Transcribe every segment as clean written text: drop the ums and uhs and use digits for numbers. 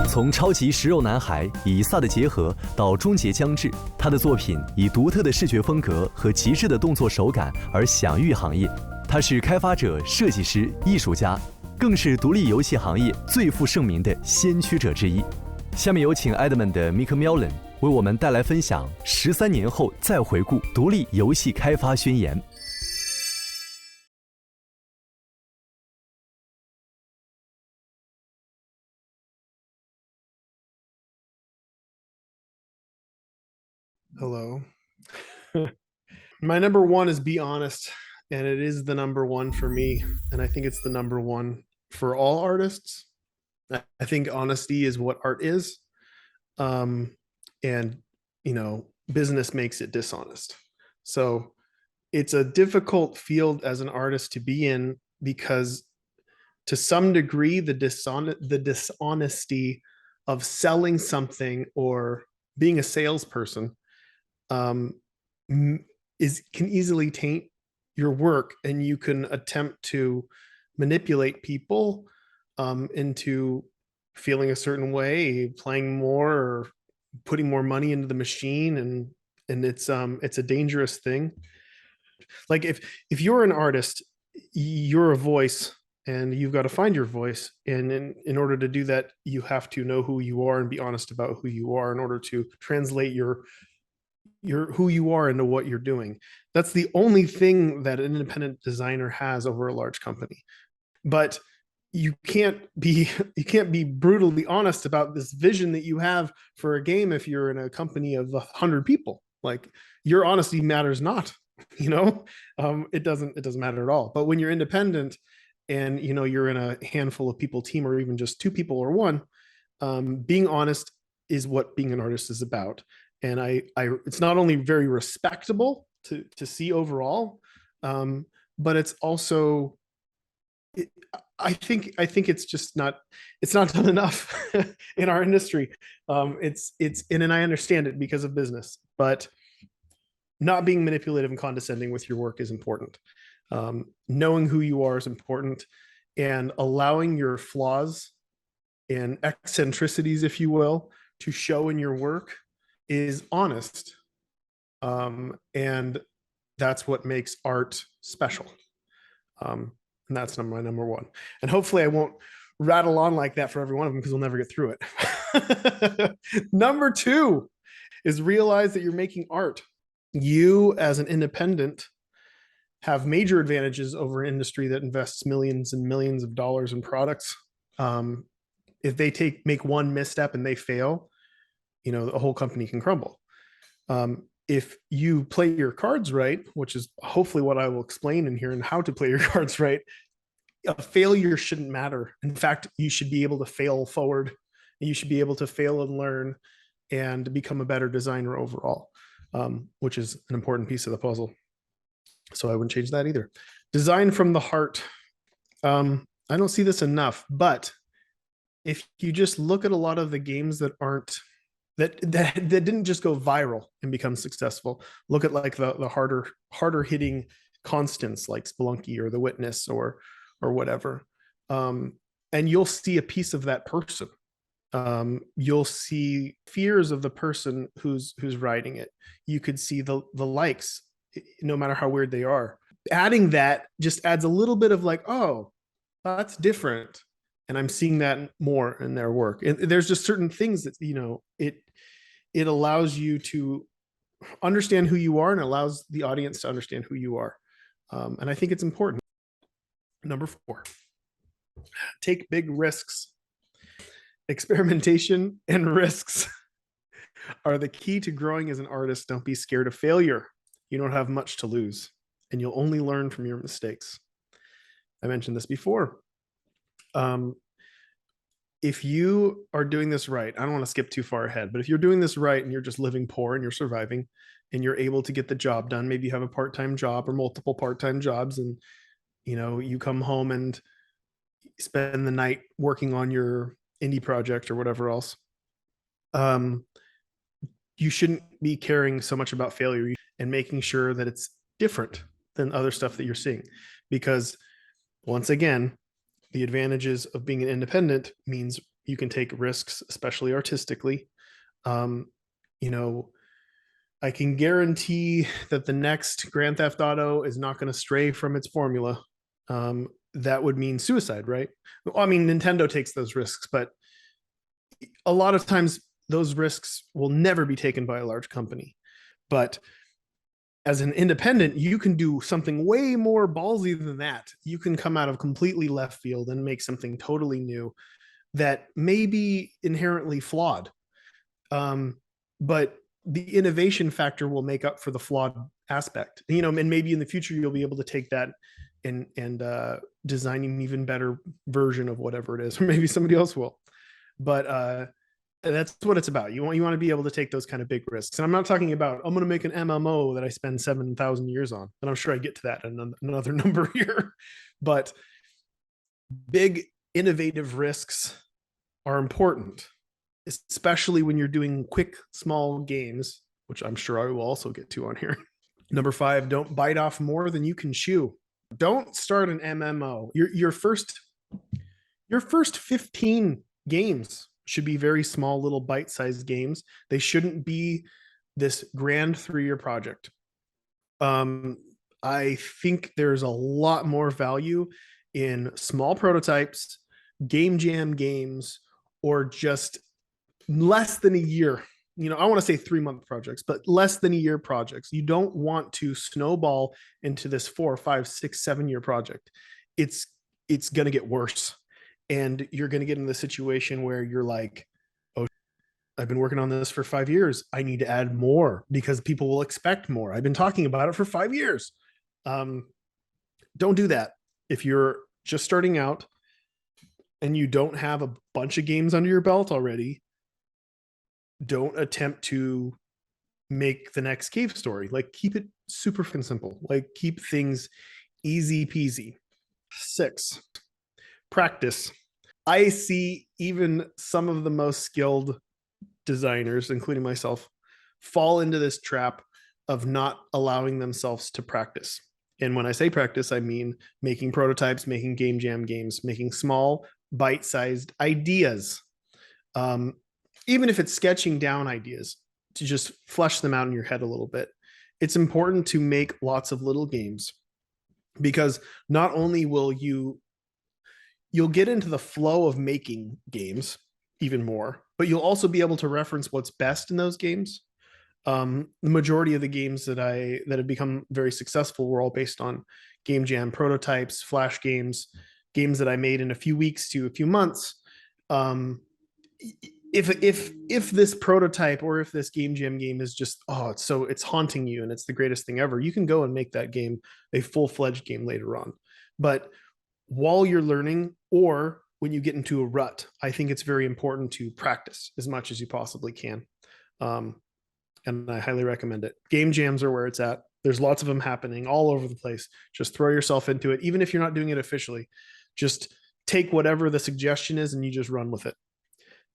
从超级食肉男孩以撒的结合到终结将至，他的作品以独特的视觉风格和极致的动作手感而享誉行业。他是开发者、设计师、艺术家，更是独立游戏行业最负盛名的先驱者之一。下面有请 Edmund McMillen 为我们带来分享13年后再回顾独立游戏开发宣言。Hello. My number one is be honest, and it is the number one for me, and I think it's the number one for all artists. I think honesty is what art is, and business makes it dishonest. So it's a difficult field as an artist to be in because, to some degree, the dishonesty of selling something or being a salesperson can easily taint your work, and you can attempt to manipulate people into feeling a certain way, playing more or putting more money into the machine, and it's a dangerous thing. Like if you're an artist, you're a voice, and you've got to find your voice, and in order to do that, you have to know who you are and be honest about who you are in order to translate your who you are into what you're doing. That's the only thing that an independent designer has over a large company. But you can't be brutally honest about this vision that you have for a game if you're in a company of 100 people. Like, your honesty matters not, it doesn't matter at all. But when you're independent and you're in a handful of people team, or even just two people or one, being honest is what being an artist is about. And it's not only very respectable to see overall, but it's also, I think it's just not done enough in our industry. And I understand it because of business, but not being manipulative and condescending with your work is important. Knowing who you are is important, and allowing your flaws and eccentricities, if you will, to show in your work is honest. And that's what makes art special. And that's my number one. And hopefully I won't rattle on like that for every one of them, because we'll never get through it. Number two is realize that you're making art. You, as an independent, have major advantages over an industry that invests millions and millions of dollars in products. If they make one misstep and they fail, the whole company can crumble. If you play your cards right, which is hopefully what I will explain in here, and how to play your cards right, a failure shouldn't matter. In fact, you should be able to fail forward, and you should be able to fail and learn and become a better designer overall, which is an important piece of the puzzle. So I wouldn't change that either. Design from the heart. I don't see this enough, but if you just look at a lot of the games that didn't just go viral and become successful, look at like the harder hitting constants like Spelunky or The Witness or whatever, and you'll see a piece of that person. You'll see fears of the person who's writing it. You could see the likes, no matter how weird they are. Adding that just adds a little bit of like, oh, that's different. And I'm seeing that more in their work. And there's just certain things that, it allows you to understand who you are, and allows the audience to understand who you are. And I think it's important. Number four, take big risks. Experimentation and risks are the key to growing as an artist. Don't be scared of failure. You don't have much to lose, and you'll only learn from your mistakes. I mentioned this before. If you are doing this right, I don't want to skip too far ahead, but if you're doing this right and you're just living poor and you're surviving and you're able to get the job done, maybe you have a part-time job or multiple part-time jobs, and you come home and spend the night working on your indie project or whatever else, you shouldn't be caring so much about failure and making sure that it's different than other stuff that you're seeing. Because once again, the advantages of being an independent means you can take risks, especially artistically. You know, I can guarantee that the next Grand Theft Auto is not going to stray from its formula. That would mean suicide, right? Well, I mean, Nintendo takes those risks, but a lot of times those risks will never be taken by a large company. But as an independent, you can do something way more ballsy than that. You can come out of completely left field and make something totally new that may be inherently flawed. But the innovation factor will make up for the flawed aspect, you know, and maybe in the future you'll be able to take that and design an even better version of whatever it is, or maybe somebody else will. But that's what it's about. You want to be able to take those kind of big risks. And I'm not talking about I'm going to make an MMO that I spend 7,000 years on, and I'm sure I get to that in another number here. But big innovative risks are important, especially when you're doing quick, small games, which I'm sure I will also get to on here. Number 5, don't bite off more than you can chew. Don't start an MMO. Your first 15 games should be very small, little bite-sized games. They shouldn't be this grand 3-year project. I think there's a lot more value in small prototypes, game jam games, or just less than a year. You know, I want to say 3-month projects, but less than a year projects. You don't want to snowball into this 4, 5, 6, 7-year project. It's going to get worse. And you're going to get in the situation where you're like, oh, I've been working on this for 5 years. I need to add more because people will expect more. I've been talking about it for 5 years. Don't do that. If you're just starting out and you don't have a bunch of games under your belt already, don't attempt to make the next cave story. Like, keep it super simple. Like, keep things easy peasy. 6, practice. I see even some of the most skilled designers, including myself, fall into this trap of not allowing themselves to practice. And when I say practice, I mean making prototypes, making game jam games, making small, bite-sized ideas. Even if it's sketching down ideas, to just flesh them out in your head a little bit. It's important to make lots of little games, because not only will you'll get into the flow of making games even more, but you'll also be able to reference what's best in those games. The majority of the games that have become very successful were all based on game jam prototypes, flash games that I made in a few weeks to a few months. If this prototype or if this game jam game is just, it's haunting you and it's the greatest thing ever, you can go and make that game a full-fledged game later on. But while you're learning, or when you get into a rut, I think it's very important to practice as much as you possibly can. And I highly recommend it. Game jams are where it's at. There's lots of them happening all over the place. Just throw yourself into it. Even if you're not doing it officially, just take whatever the suggestion is and you just run with it.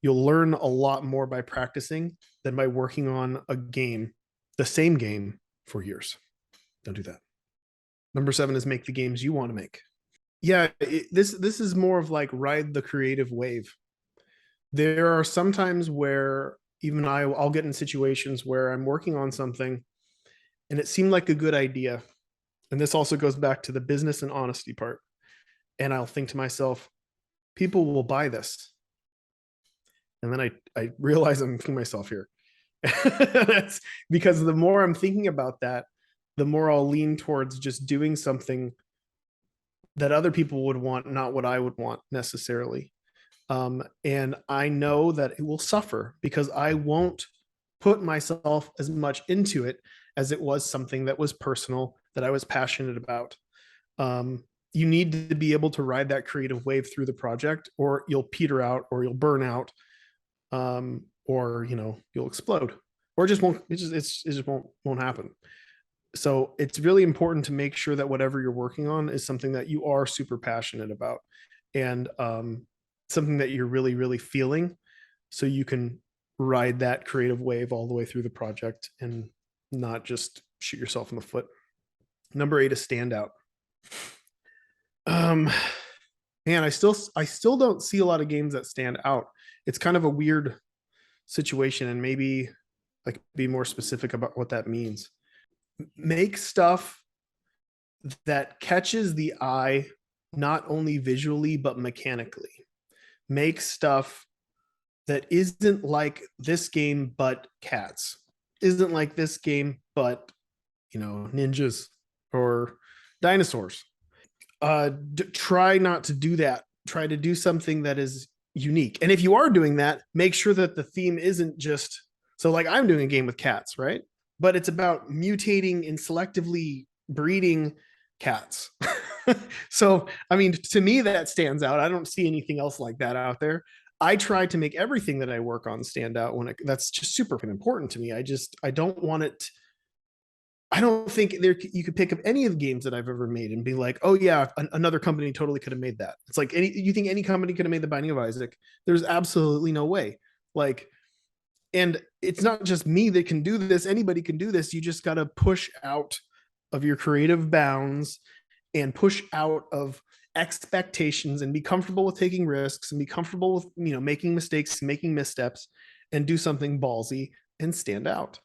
You'll learn a lot more by practicing than by working on a game, the same game, for years. Don't do that. Number 7 is make the games you want to make. Yeah, this is more of like ride the creative wave. There are some times where even I'll get in situations where I'm working on something and it seemed like a good idea. And this also goes back to the business and honesty part. And I'll think to myself, people will buy this. And then I realize I'm kidding myself here. That's because the more I'm thinking about that, the more I'll lean towards just doing something that other people would want, not what I would want necessarily. And I know that it will suffer because I won't put myself as much into it as it was something that was personal, that I was passionate about. You need to be able to ride that creative wave through the project, or you'll peter out, or you'll burn out, or you'll explode, or it just won't happen. So it's really important to make sure that whatever you're working on is something that you are super passionate about, and something that you're really, really feeling, so you can ride that creative wave all the way through the project and not just shoot yourself in the foot. Number 8 is stand out. Man, I still don't see a lot of games that stand out. It's kind of a weird situation, and maybe like be more specific about what that means. Make stuff that catches the eye, not only visually but mechanically. Make stuff that isn't like this game but cats, isn't like this game but ninjas or dinosaurs. Try not to do that. Try to do something that is unique. And if you are doing that, make sure that the theme isn't just, so like I'm doing a game with cats, right? But it's about mutating and selectively breeding cats. So, I mean, to me, that stands out. I don't see anything else like that out there. I try to make everything that I work on stand out that's just super important to me. I don't want it. I don't think you could pick up any of the games that I've ever made and be like, oh yeah, another company totally could have made that. It's like you think any company could have made The Binding of Isaac? There's absolutely no way. Like, and it's not just me that can do this. Anybody can do this. You just got to push out of your creative bounds and push out of expectations and be comfortable with taking risks and be comfortable with, making mistakes, making missteps, and do something ballsy and stand out.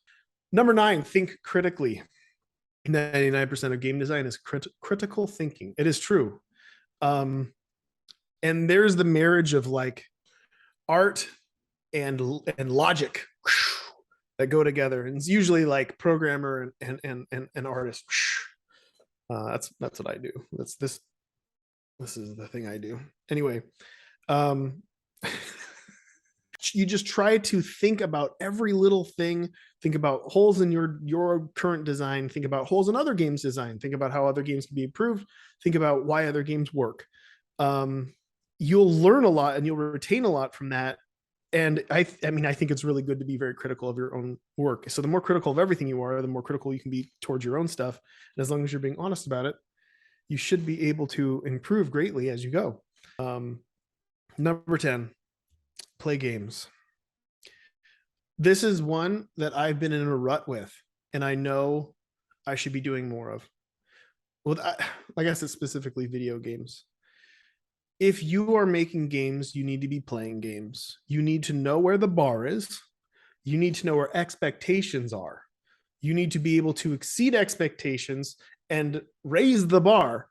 Number 9, think critically. 99% of game design is critical thinking. It is true. And there's the marriage of like art and logic that go together. And it's usually like programmer and artist. That's what I do. This is the thing I do. Anyway, you just try to think about every little thing. Think about holes in your current design. Think about holes in other games' design. Think about how other games can be improved. Think about why other games work. You'll learn a lot and you'll retain a lot from that. And I think it's really good to be very critical of your own work. So the more critical of everything you are, the more critical you can be towards your own stuff. And as long as you're being honest about it, you should be able to improve greatly as you go. Number 10, play games. This is one that I've been in a rut with, and I know I should be doing more of. Well, I guess it's specifically video games. If you are making games, you need to be playing games. You need to know where the bar is. You need to know where expectations are. You need to be able to exceed expectations and raise the bar.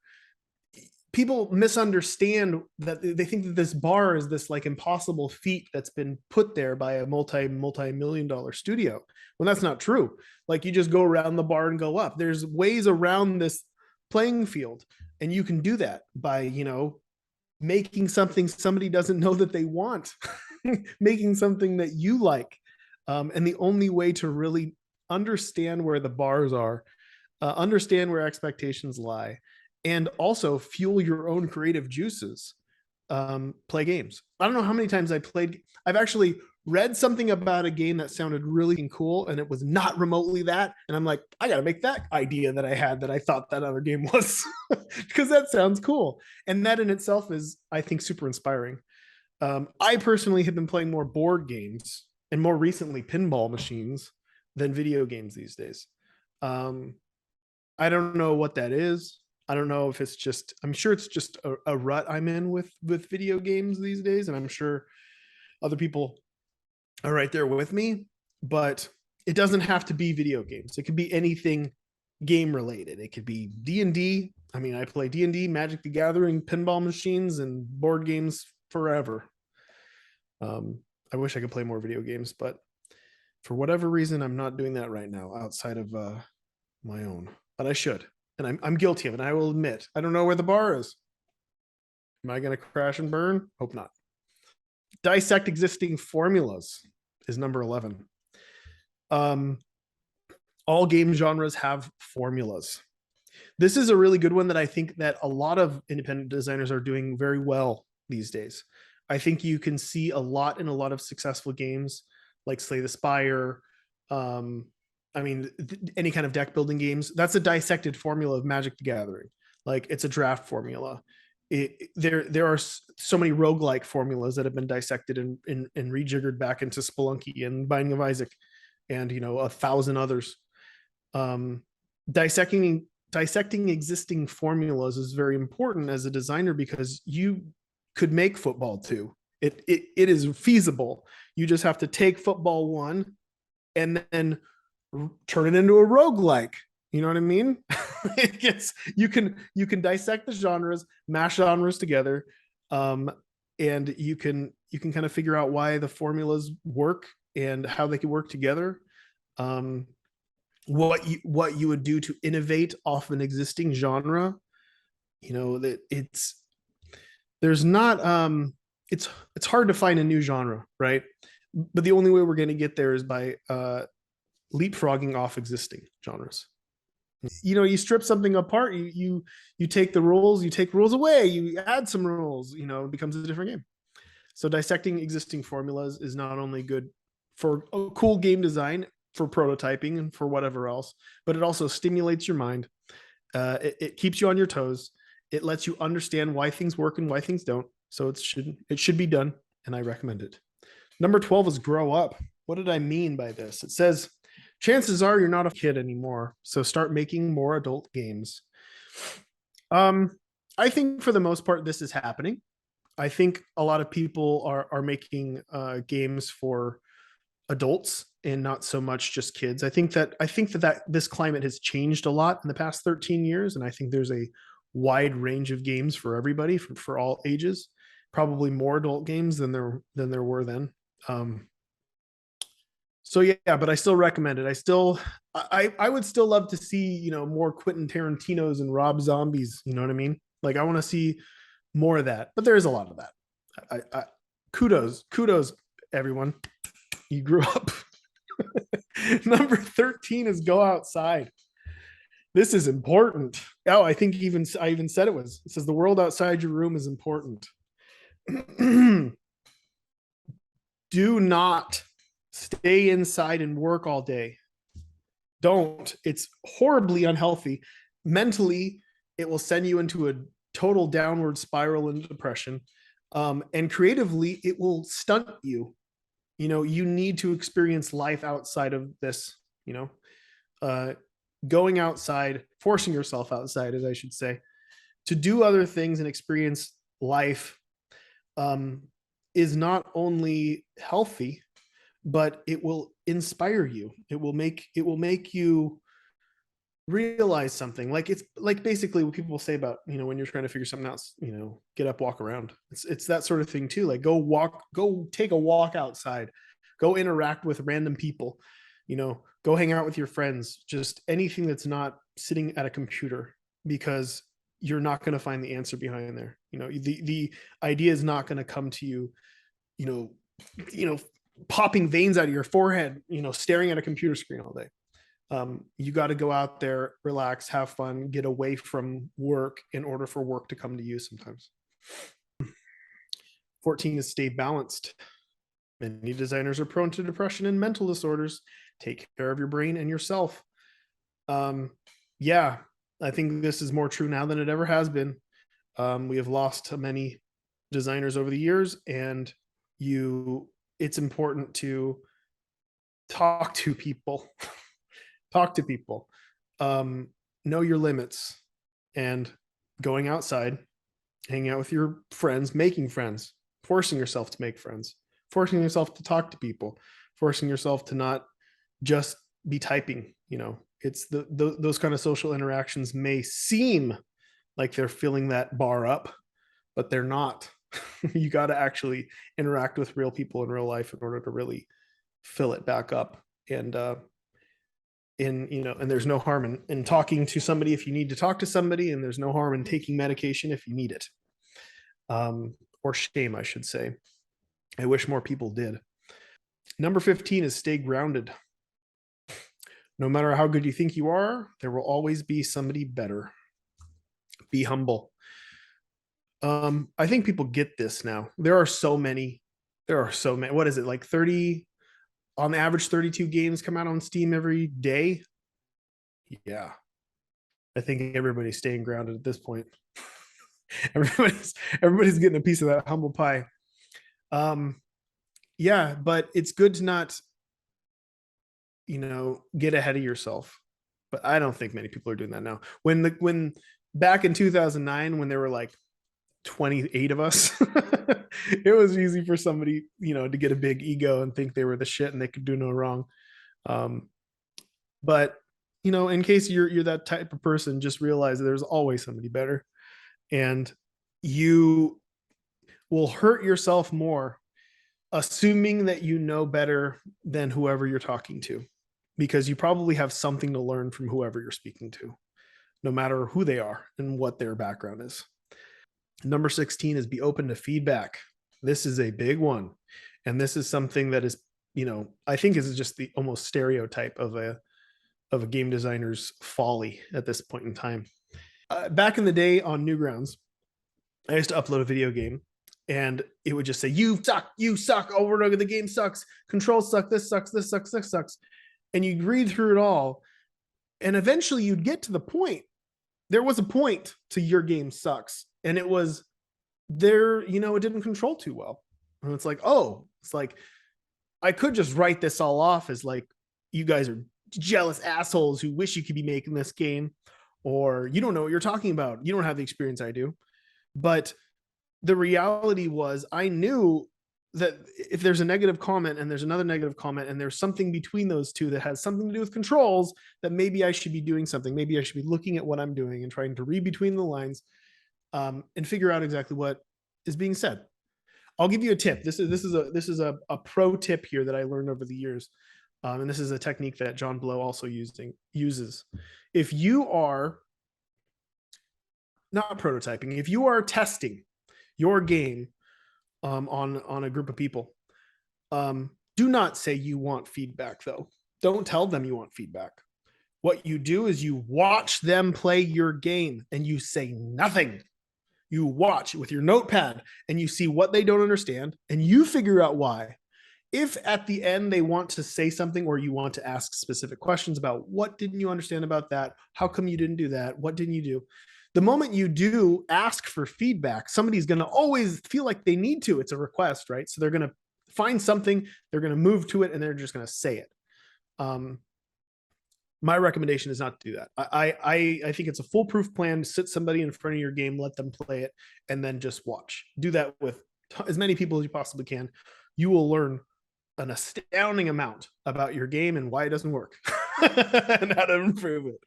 People misunderstand that. They think that this bar is this like impossible feat that's been put there by a multi-million-dollar studio, when that's not true. Like, you just go around the bar and go up. There's ways around this playing field, and you can do that by making something somebody doesn't know that they want, making something that you like. And the only way to really understand where the bars are, understand where expectations lie, and also fuel your own creative juices, play games. I don't know how many times I've actually read something about a game that sounded really cool, and it was not remotely that. And I'm like, I got to make that idea that I had that I thought that other game was, because that sounds cool. And that in itself is, I think, super inspiring. I personally have been playing more board games and more recently pinball machines than video games these days. I don't know what that is. I don't know if it's just, I'm sure it's just a rut I'm in with video games these days. And I'm sure other people are right there with me, but it doesn't have to be video games. It could be anything game related. It could be D&D. I mean, I play D&D, Magic the Gathering, pinball machines, and board games forever. I wish I could play more video games, but for whatever reason, I'm not doing that right now outside of my own, but I should. And I'm guilty of it. And I will admit, I don't know where the bar is. Am I going to crash and burn? Hope not. Dissect existing formulas is number 11. All game genres have formulas. This is a really good one that I think that a lot of independent designers are doing very well these days. I think you can see a lot in a lot of successful games like Slay the Spire. Any kind of deck building games. That's a dissected formula of Magic the Gathering. Like, it's a draft formula. There are so many roguelike formulas that have been dissected and rejiggered back into Spelunky and Binding of Isaac and 1,000 others. Dissecting existing formulas is very important as a designer, because you could make football 2. It is feasible. You just have to take football 1 and then turn it into a roguelike. You know what I mean? It gets, you can dissect the genres, mash genres together, and you can kind of figure out why the formulas work and how they can work together. What you would do to innovate off an existing genre. You know, that there's not it's hard to find a new genre, right? But the only way we're going to get there is by leapfrogging off existing genres. You know, you strip something apart, you take the rules, you take rules away, you add some rules, you know, it becomes a different game. So dissecting existing formulas is not only good for a cool game design, for prototyping and for whatever else, but it also stimulates your mind. It keeps you on your toes. It lets you understand why things work and why things don't. So it should be done, and I recommend it. Number 12 is grow up. What did I mean by this? It says, chances are you're not a kid anymore, so start making more adult games. I think for the most part, this is happening. I think a lot of people are making games for adults and not so much just kids. I think that this climate has changed a lot in the past 13 years, and I think there's a wide range of games for everybody, for all ages. Probably more adult games than there were then. So yeah, but I still recommend it. I would still love to see, you know, more Quentin Tarantinos and Rob Zombies. You know what I mean? Like, I want to see more of that, but there is a lot of that. Kudos, everyone. You grew up. Number 13 is go outside. This is important. Oh, I even said it says the world outside your room is important. Do not stay inside and work all day. Don't. It's horribly unhealthy. Mentally, it will send you into a total downward spiral into depression. And creatively, it will stunt you. You know, you need to experience life outside of this, you know, going outside, forcing yourself outside, as I should say, to do other things and experience life is not only healthy, but it will inspire you. It will make you realize something. Like, it's like basically what people say about, you know, when you're trying to figure something out, you know, get up, walk around. It's that sort of thing too. Like, go take a walk outside, go interact with random people, you know, go hang out with your friends, just anything that's not sitting at a computer, because you're not going to find the answer behind there. You know, the idea is not going to come to you, you know, popping veins out of your forehead, you know, staring at a computer screen all day. You got to go out there, relax, have fun, get away from work in order for work to come to you sometimes. 14 is stay balanced. Many designers are prone to depression and mental disorders. Take care of your brain and yourself. Yeah, I think this is more true now than it ever has been. We have lost many designers over the years, and it's important to talk to people. Know your limits, and going outside, hanging out with your friends, making friends, forcing yourself to make friends, forcing yourself to talk to people, forcing yourself to not just be typing. You know, it's those kind of social interactions may seem like they're filling that bar up, but they're not. You got to actually interact with real people in real life in order to really fill it back up. And you know, and there's no harm in talking to somebody if you need to talk to somebody, and there's no harm in taking medication if you need it, or shame, I should say. I wish more people did. Number 15 is stay grounded. No matter how good you think you are, there will always be somebody better. Be humble. I think people get this now. There are so many. What is it, like 30? On average, 32 games come out on Steam every day. Yeah. I think everybody's staying grounded at this point. everybody's getting a piece of that humble pie. Yeah, but it's good to not, you know, get ahead of yourself. But I don't think many people are doing that now. When back in 2009, when there were like 28 of us. It was easy for somebody, to get a big ego and think they were the shit and they could do no wrong. But in case you're that type of person, just realize that there's always somebody better, and you will hurt yourself more assuming that you know better than whoever you're talking to, because you probably have something to learn from whoever you're speaking to, no matter who they are and what their background is. Number 16 is be open to feedback. This is a big one. And this is something that is, I think is just the almost stereotype of a game designer's folly at this point in time. Back in the day on Newgrounds, I used to upload a video game and it would just say, you suck, over and over, the game sucks, controls suck, this sucks, this sucks, this sucks. And you'd read through it all. And eventually you'd get to the point. There was a point to your game sucks. And it was there, it didn't control too well. And it's like, I could just write this all off as like, you guys are jealous assholes who wish you could be making this game, or you don't know what you're talking about. You don't have the experience I do. But the reality was, I knew that if there's a negative comment and there's another negative comment and there's something between those two that has something to do with controls, that maybe I should be doing something. Maybe I should be looking at what I'm doing and trying to read between the lines, and figure out exactly what is being said. I'll give you a tip. This is a pro tip here that I learned over the years. And this is a technique that John Blow also uses. If you are not prototyping, if you are testing your game on a group of people, do not say you want feedback, though. Don't tell them you want feedback. What you do is you watch them play your game and you say nothing. You watch with your notepad and you see what they don't understand and you figure out why. If at the end they want to say something, or you want to ask specific questions about what didn't you understand about that? How come you didn't do that? What didn't you do? The moment you do ask for feedback, somebody's going to always feel like they need to. It's a request, right? So they're going to find something, they're going to move to it, and they're just going to say it. My recommendation is not to do that. I think it's a foolproof plan. Sit somebody in front of your game, let them play it, and then just watch. Do that with as many people as you possibly can. You will learn an astounding amount about your game and why it doesn't work and how to improve it.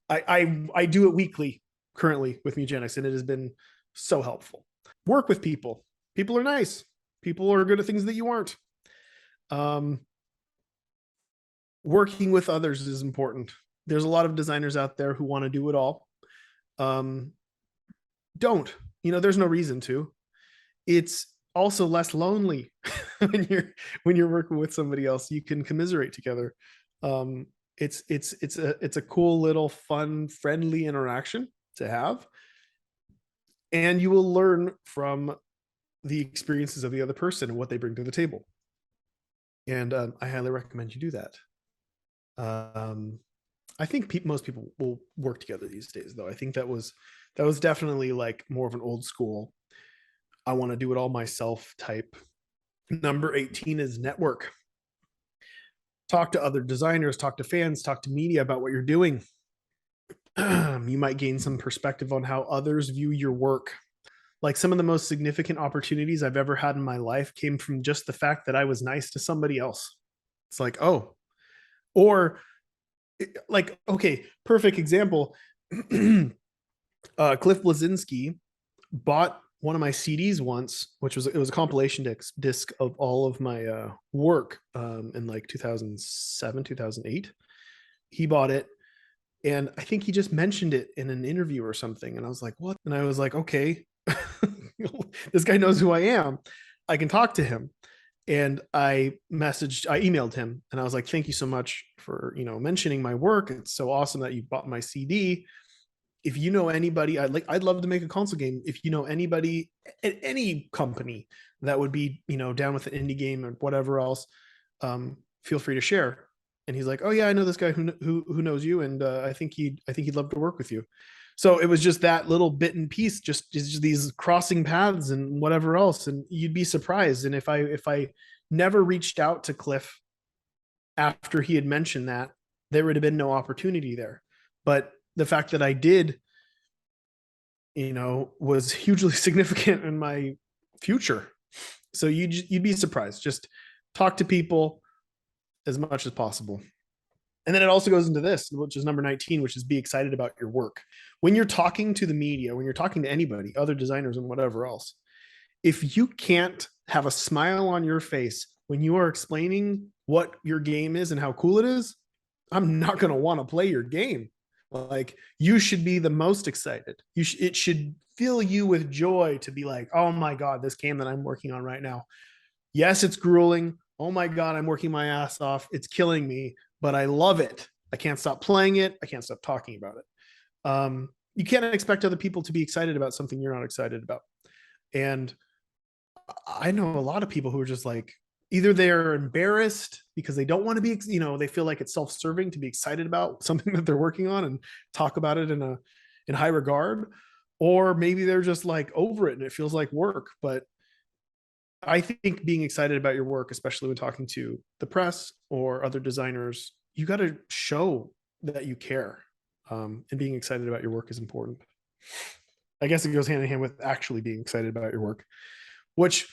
I do it weekly currently with Mugenics, and it has been so helpful. Work with people. People are nice. People are good at things that you aren't. Working with others is important. There's a lot of designers out there who want to do it all. Don't, there's no reason to. It's also less lonely when you're working with somebody else. You can commiserate together. It's a cool little fun, friendly interaction to have, and you will learn from the experiences of the other person and what they bring to the table. And I highly recommend you do that. I think most people will work together these days, though. I think that was definitely like more of an old school, I want to do it all myself type. Number 18 is network. Talk to other designers, talk to fans, talk to media about what you're doing. You might gain some perspective on how others view your work. Like, some of the most significant opportunities I've ever had in my life came from just the fact that I was nice to somebody else. It's like, oh, or like, okay, perfect example. Cliff Blazinski bought one of my CDs once, which was a compilation disc of all of my work in like 2007, 2008. He bought it, and I think he just mentioned it in an interview or something. And I was like, what? And I was like, okay, this guy knows who I am. I can talk to him. And I emailed him, and I was like, thank you so much for, mentioning my work. It's so awesome that you bought my CD. If you know anybody, I'd love to make a console game. If you know anybody at any company that would be, down with an indie game or whatever else, feel free to share. And he's like, oh yeah, I know this guy who knows you, and I think he'd love to work with you. So it was just that little bit and piece, just these crossing paths and whatever else. And you'd be surprised. And if I never reached out to Cliff after he had mentioned that, there would have been no opportunity there. But the fact that I did was hugely significant in my future. So you'd be surprised. Just talk to people as much as possible. And then it also goes into this, which is number 19, which is be excited about your work. When you're talking to the media, when you're talking to anybody, other designers and whatever else, if you can't have a smile on your face when you are explaining what your game is and how cool it is, I'm not going to want to play your game. Like, you should be the most excited. It should fill you with joy to be like, oh my God, this game that I'm working on right now. Yes, it's grueling. Oh my God, I'm working my ass off. It's killing me, but I love it. I can't stop playing it. I can't stop talking about it. You can't expect other people to be excited about something you're not excited about. And I know a lot of people who are just like, either they're embarrassed because they don't want to be, they feel like it's self-serving to be excited about something that they're working on and talk about it in high regard, or maybe they're just like over it and it feels like work. But I think being excited about your work, especially when talking to the press or other designers, you got to show that you care. And being excited about your work is important. I guess it goes hand in hand with actually being excited about your work, which,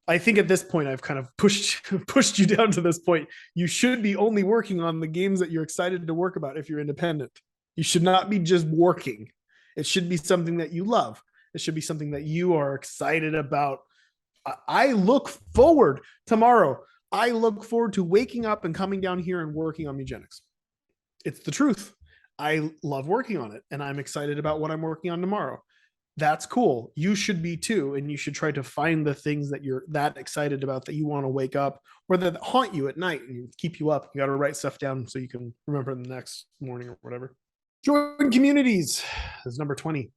I think at this point I've kind of pushed you down to this point. You should be only working on the games that you're excited to work about if you're independent. You should not be just working. It should be something that you love. It should be something that you are excited about. I look forward tomorrow. I look forward to waking up and coming down here and working on Mugenics. It's the truth. I love working on it, and I'm excited about what I'm working on tomorrow. That's cool. You should be too. And you should try to find the things that you're that excited about that you want to wake up, or that haunt you at night and keep you up. You got to write stuff down so you can remember the next morning or whatever. Join communities is number 20.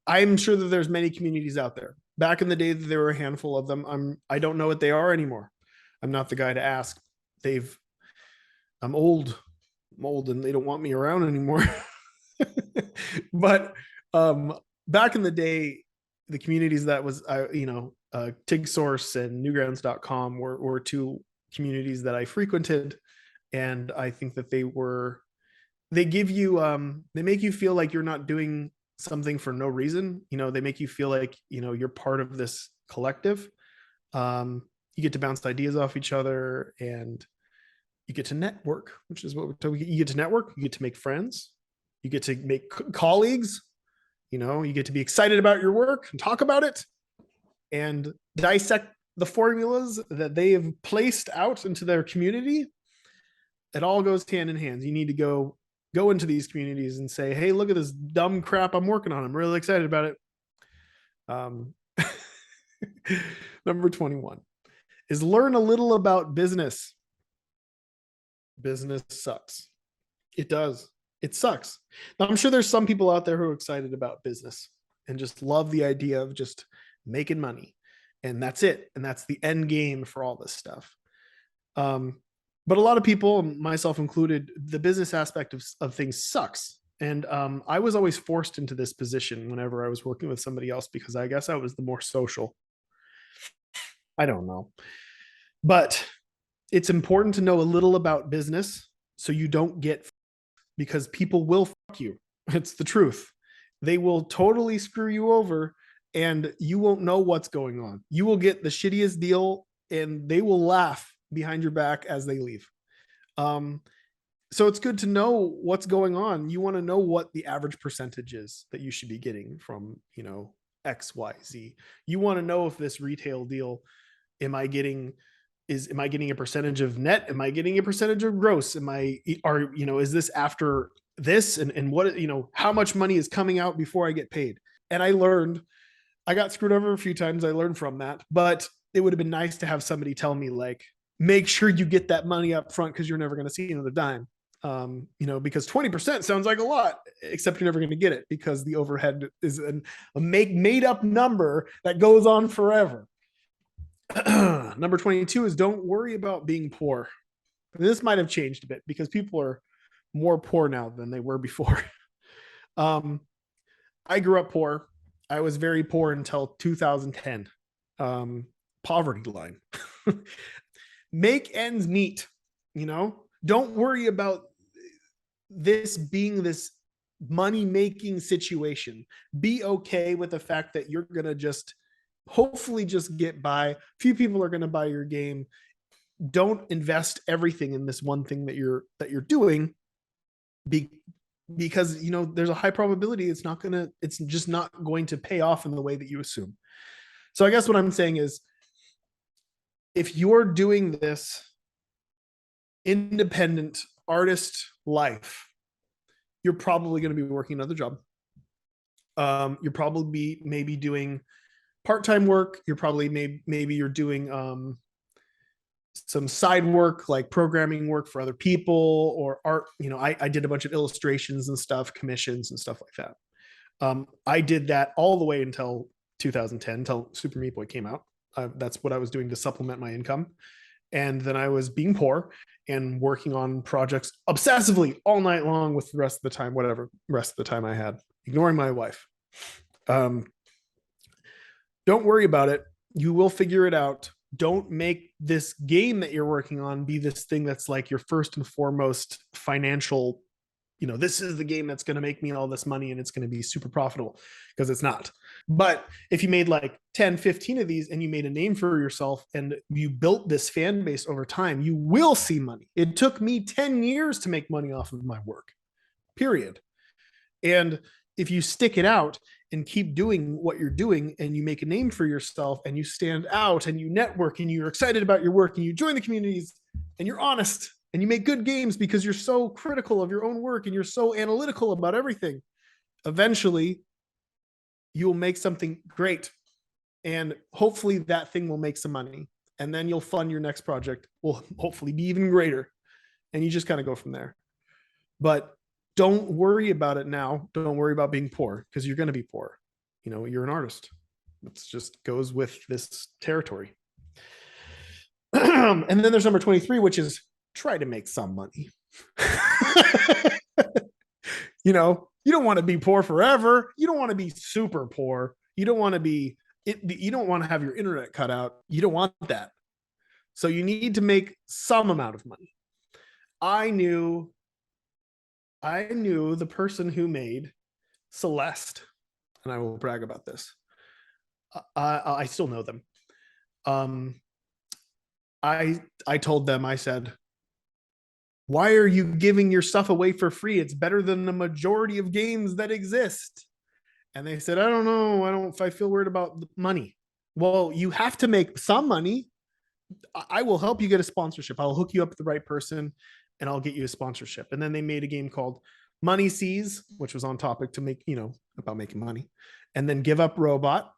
I'm sure that there's many communities out there. Back in the day, there were a handful of them. I don't know what they are anymore. I'm not the guy to ask. I'm old. I'm old and they don't want me around anymore. But back in the day, the communities that was, TigSource and Newgrounds.com were two communities that I frequented. And I think that they give you, they make you feel like you're not doing something for no reason. They make you feel like, you're part of this collective. You get to bounce ideas off each other, and you get to network, which is what we're talking. You get to network, you get to make friends, you get to make colleagues, you get to be excited about your work and talk about it and dissect the formulas that they have placed out into their community. It all goes hand in hand. You need to go into these communities and say, hey, look at this dumb crap I'm working on. I'm really excited about it. Number 21 is learn a little about business. Business sucks. It does. It sucks. Now, I'm sure there's some people out there who are excited about business and just love the idea of just making money. And that's it. And that's the end game for all this stuff. But a lot of people, myself included, the business aspect of things sucks. And I was always forced into this position whenever I was working with somebody else, because I guess I was the more social. I don't know. But it's important to know a little about business so you don't get, because people will fuck you. It's the truth. They will totally screw you over and you won't know what's going on. You will get the shittiest deal and they will laugh behind your back as they leave. So it's good to know what's going on. You want to know what the average percentage is that you should be getting from, X, Y, Z. You want to know if this retail deal, am I getting a percentage of net? Am I getting a percentage of gross? Is this after this? And what, how much money is coming out before I get paid? And I got screwed over a few times. I learned from that, but it would have been nice to have somebody tell me, like, make sure you get that money up front because you're never going to see another dime. Because 20% sounds like a lot, except you're never going to get it because the overhead is a made up number that goes on forever. Number 22 is don't worry about being poor. This might have changed a bit because people are more poor now than they were before. I grew up poor. I was very poor until 2010. Poverty line. Make ends meet, don't worry about this being this money-making situation. Be okay with the fact that you're going to just hopefully just get by. Few people are going to buy your game. Don't invest everything in this one thing that you're doing, because there's a high probability it's just not going to pay off in the way that you assume. So I guess what I'm saying is, if you're doing this independent artist life, you're probably going to be working another job. You're probably maybe doing part-time work. You're probably maybe you're doing some side work, like programming work for other people, or art. I did a bunch of illustrations and stuff, commissions and stuff like that. I did that all the way until 2010, until Super Meat Boy came out. That's what I was doing to supplement my income. And then I was being poor and working on projects obsessively all night long with the rest of the time, whatever rest of the time I had, ignoring my wife. Don't worry about it. You will figure it out. Don't make this game that you're working on be this thing that's like your first and foremost financial, this is the game that's going to make me all this money and it's going to be super profitable, because it's not. But if you made like 10, 15 of these and you made a name for yourself and you built this fan base over time, you will see money. It took me 10 years to make money off of my work, period. And if you stick it out and keep doing what you're doing and you make a name for yourself and you stand out and you network and you're excited about your work and you join the communities and you're honest and you make good games because you're so critical of your own work and you're so analytical about everything, eventually you'll make something great. And hopefully that thing will make some money. And then you'll fund your next project, will hopefully be even greater. And you just kind of go from there. But don't worry about it now. Don't worry about being poor, because you're going to be poor. You're an artist. It just goes with this territory. And then there's number 23, which is try to make some money. You don't want to be poor forever. You don't want to be super poor. You don't want to have your internet cut out. You don't want that. So you need to make some amount of money. I knew the person who made Celeste, and I will brag about this. I still know them. I told them, I said, why are you giving your stuff away for free? It's better than the majority of games that exist. And they said, I don't know. I feel weird about money. Well, you have to make some money. I will help you get a sponsorship. I'll hook you up with the right person and I'll get you a sponsorship. And then they made a game called Money Seas, which was on topic to make, about making money. And then Give Up Robot,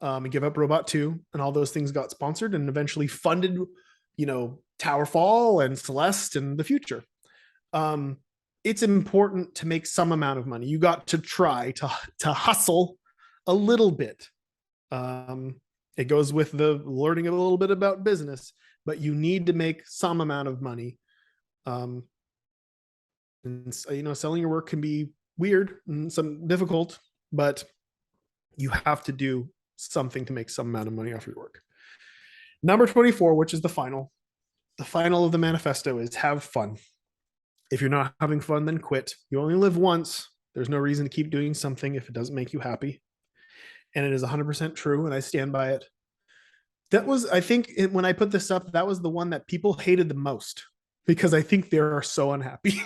and Give Up Robot 2, and all those things got sponsored and eventually funded, Towerfall and Celeste and the future. It's important to make some amount of money. You got to try to hustle a little bit. It goes with the learning a little bit about business, but you need to make some amount of money. And selling your work can be weird and some difficult, but you have to do something to make some amount of money off your work. Number 24, which is the final of the manifesto, is have fun. If you're not having fun, then quit. You only live once. There's no reason to keep doing something if it doesn't make you happy. And it is 100% true, and I stand by it. That was, I think, when I put this up, that was the one that people hated the most, because I think they are so unhappy.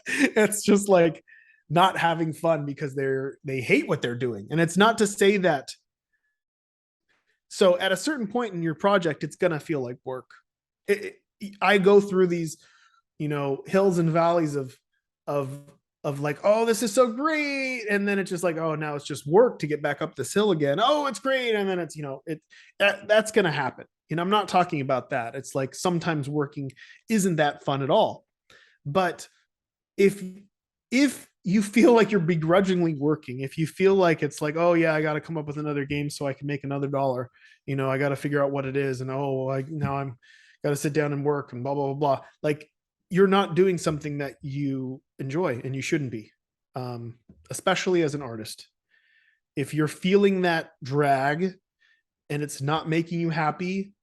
It's just like not having fun because they hate what they're doing. And it's not to say that. So at a certain point in your project, it's going to feel like work. I go through these, hills and valleys of like, oh, this is so great. And then it's just like, oh, now it's just work to get back up this hill again. Oh, it's great. And then it's, that's going to happen. I'm not talking about that. It's like sometimes working isn't that fun at all. But if you feel like you're begrudgingly working, if you feel like it's like, oh yeah, I got to come up with another game so I can make another dollar, I got to figure out what it is. And now I'm got to sit down and work and blah, blah, blah, blah. Like, you're not doing something that you enjoy, and you shouldn't be, especially as an artist. If you're feeling that drag and it's not making you happy,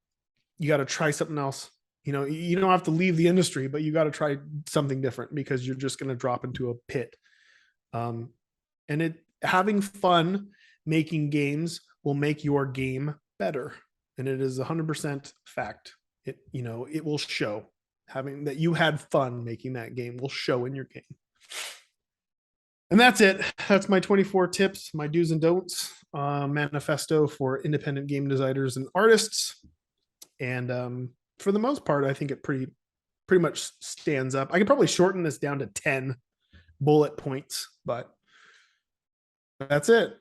you got to try something else. You don't have to leave the industry, but you got to try something different, because you're just going to drop into a pit And having fun making games will make your game better. And it is 100% fact. It will show. Having that you had fun making that game will show in your game. And that's it. That's my 24 tips, my do's and don'ts manifesto for independent game designers and artists. And for the most part, I think it pretty much stands up. I could probably shorten this down to 10 bullet points, but that's it.